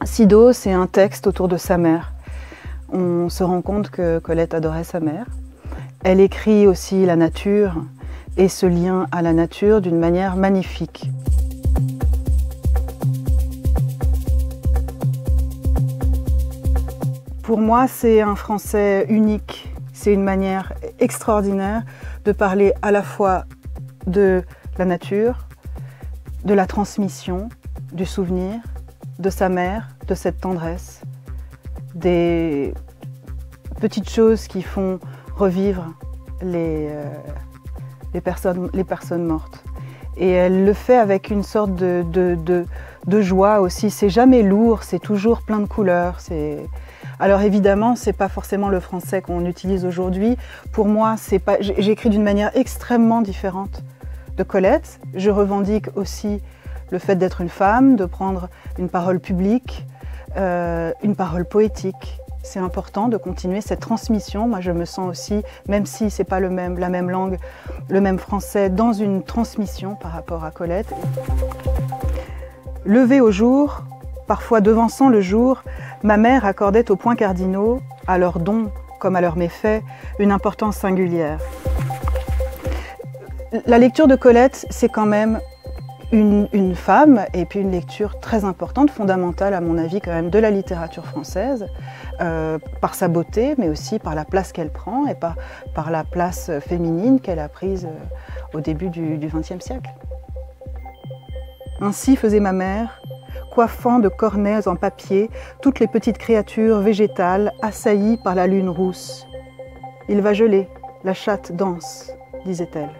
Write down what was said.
Sido, c'est un texte autour de sa mère. On se rend compte que Colette adorait sa mère. Elle écrit aussi la nature et ce lien à la nature d'une manière magnifique. Pour moi, c'est un français unique. C'est une manière extraordinaire de parler à la fois de la nature, de la transmission, du souvenir, de sa mère, de cette tendresse, des petites choses qui font revivre les personnes mortes. Et elle le fait avec une sorte de joie aussi. C'est jamais lourd, c'est toujours plein de couleurs. Alors évidemment, c'est pas forcément le français qu'on utilise aujourd'hui. Pour moi, j'écris d'une manière extrêmement différente de Colette. Je revendique aussi le fait d'être une femme, de prendre une parole publique, une parole poétique. C'est important de continuer cette transmission. Moi, je me sens aussi, même si c'est pas la même langue, le même français, dans une transmission par rapport à Colette. Levé au jour, parfois devançant le jour, ma mère accordait aux points cardinaux, à leurs dons comme à leurs méfaits, une importance singulière. La lecture de Colette, c'est quand même une femme, et puis une lecture très importante, fondamentale à mon avis quand même, de la littérature française, par sa beauté, mais aussi par la place qu'elle prend et par la place féminine qu'elle a prise au début du XXe siècle. Ainsi faisait ma mère, coiffant de cornets en papier toutes les petites créatures végétales assaillies par la lune rousse. « Il va geler, la chatte danse », disait-elle.